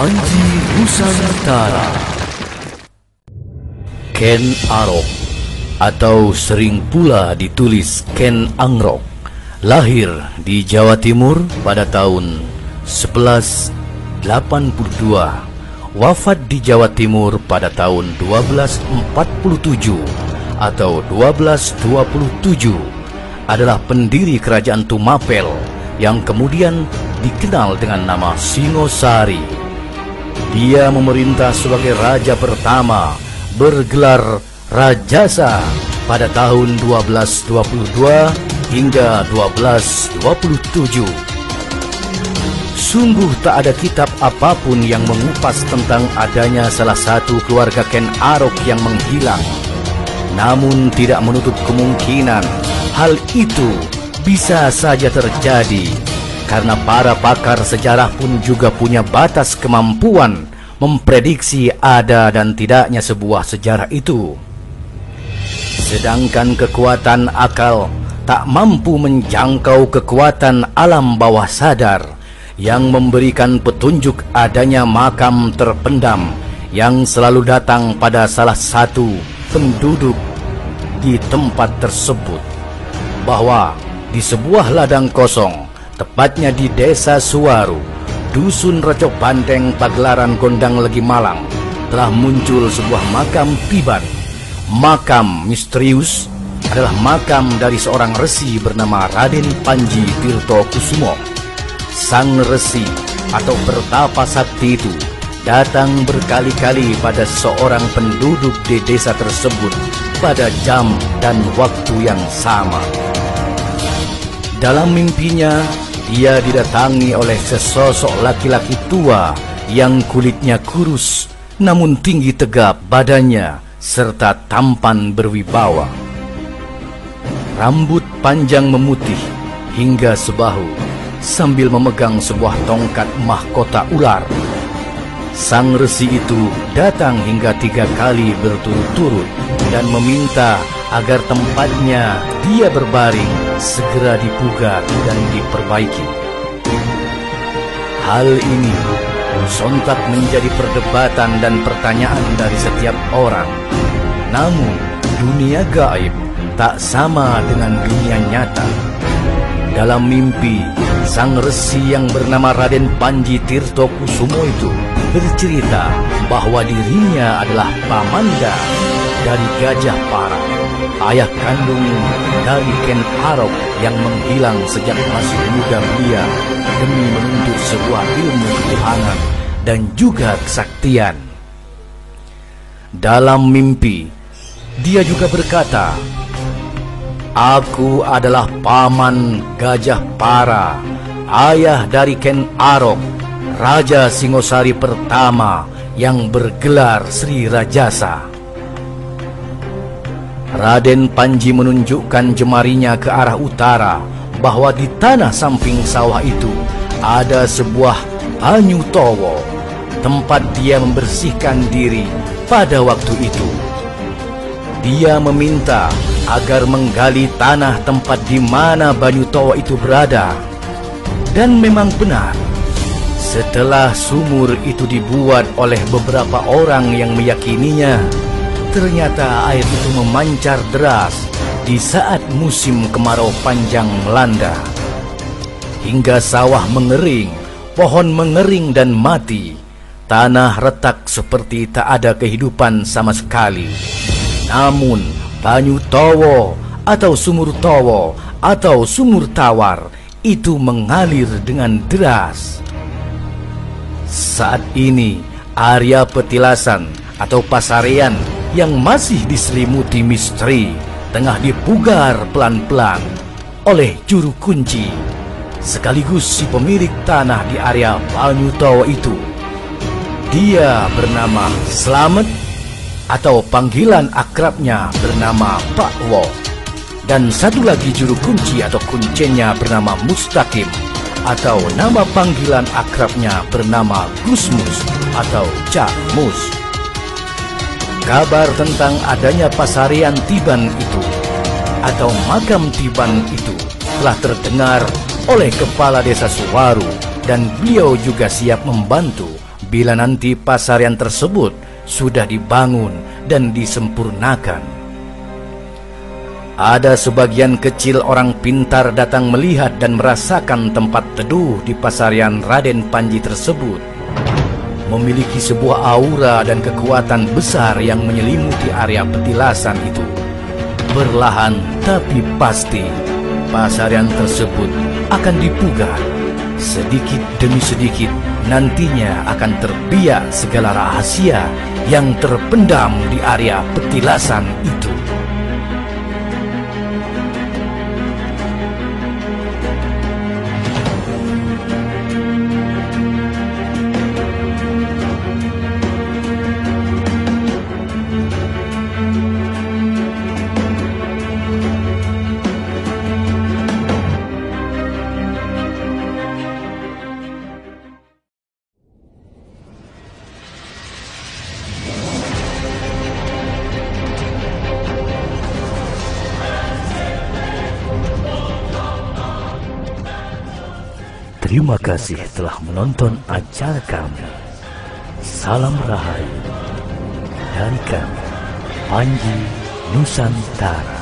Panji Nusantara. Ken Arok, atau sering pula ditulis Ken Angrok, lahir di Jawa Timur pada tahun 1182, wafat di Jawa Timur pada tahun 1247 atau 1227, adalah pendiri kerajaan Tumapel yang kemudian dikenal dengan nama Singosari. Dia memerintah sebagai raja pertama bergelar Rajasa pada tahun 1222 hingga 1227. Sungguh tak ada kitab apapun yang mengupas tentang adanya salah satu keluarga Ken Arok yang menghilang. Namun tidak menutup kemungkinan hal itu bisa saja terjadi, karena para pakar sejarah pun juga punya batas kemampuan memprediksi ada dan tidaknya sebuah sejarah itu. Sedangkan kekuatan akal tak mampu menjangkau kekuatan alam bawah sadar yang memberikan petunjuk adanya makam terpendam yang selalu datang pada salah satu penduduk di tempat tersebut, bahwa di sebuah ladang kosong, tepatnya di Desa Suwaru, Dusun Reco Banteng, Pagelaran Gondang Legi Malang, telah muncul sebuah makam tiban. Makam misterius adalah makam dari seorang resi bernama Raden Panji Tirto Kusumo. Sang resi atau pertapa sakti itu datang berkali-kali pada seorang penduduk di desa tersebut pada jam dan waktu yang sama. Dalam mimpinya, dia didatangi oleh sesosok laki-laki tua yang kulitnya kurus namun tinggi tegap badannya serta tampan berwibawa. Rambut panjang memutih hingga sebahu sambil memegang sebuah tongkat mahkota ular. Sang resi itu datang hingga 3 kali berturut-turut dan meminta agar tempatnya dia berbaring segera dipugar dan diperbaiki. Hal ini sontak menjadi perdebatan dan pertanyaan dari setiap orang. Namun dunia gaib tak sama dengan dunia nyata. Dalam mimpi, sang resi yang bernama Raden Panji Tirto Kusumo itu bercerita bahwa dirinya adalah pamanda dari Gajah Para, ayah kandung dari Ken Arok yang menghilang sejak masih muda belia demi menuntut sebuah ilmu ketuhanan dan juga kesaktian. Dalam mimpi, dia juga berkata, "Aku adalah paman Gajah Para, ayah dari Ken Arok, Raja Singosari pertama yang bergelar Sri Rajasa." Raden Panji menunjukkan jemarinya ke arah utara, bahwa di tanah samping sawah itu ada sebuah banyu towo, tempat dia membersihkan diri pada waktu itu. Dia meminta agar menggali tanah tempat di mana banyu towo itu berada. Dan memang benar, setelah sumur itu dibuat oleh beberapa orang yang meyakininya, ternyata air itu memancar deras di saat musim kemarau panjang melanda. Hingga sawah mengering, pohon mengering dan mati. Tanah retak seperti tak ada kehidupan sama sekali. Namun banyu towo atau sumur towo atau sumur tawar itu mengalir dengan deras. Saat ini area petilasan atau pasarean yang masih diselimuti misteri tengah dipugar pelan-pelan oleh juru kunci, sekaligus si pemilik tanah di area banyu towo itu. Dia bernama Slamet atau panggilan akrabnya bernama Pak Wo, dan satu lagi juru kunci atau kuncinya bernama Mustaqim atau nama panggilan akrabnya bernama Gusmus atau Cak Mus. Kabar tentang adanya pasarean tiban itu atau makam tiban itu telah terdengar oleh kepala desa Suwaru, dan beliau juga siap membantu bila nanti pasarian tersebut sudah dibangun dan disempurnakan. Ada sebagian kecil orang pintar datang melihat dan merasakan tempat teduh di pasarian Raden Panji tersebut. Memiliki sebuah aura dan kekuatan besar yang menyelimuti area petilasan itu. Perlahan tapi pasti, pasarian tersebut akan dipugar. Sedikit demi sedikit nantinya akan terbiak segala rahasia yang terpendam di area petilasan itu. Terima kasih telah menonton acara kami. Salam Rahayu dari kami, Panji Nusantara.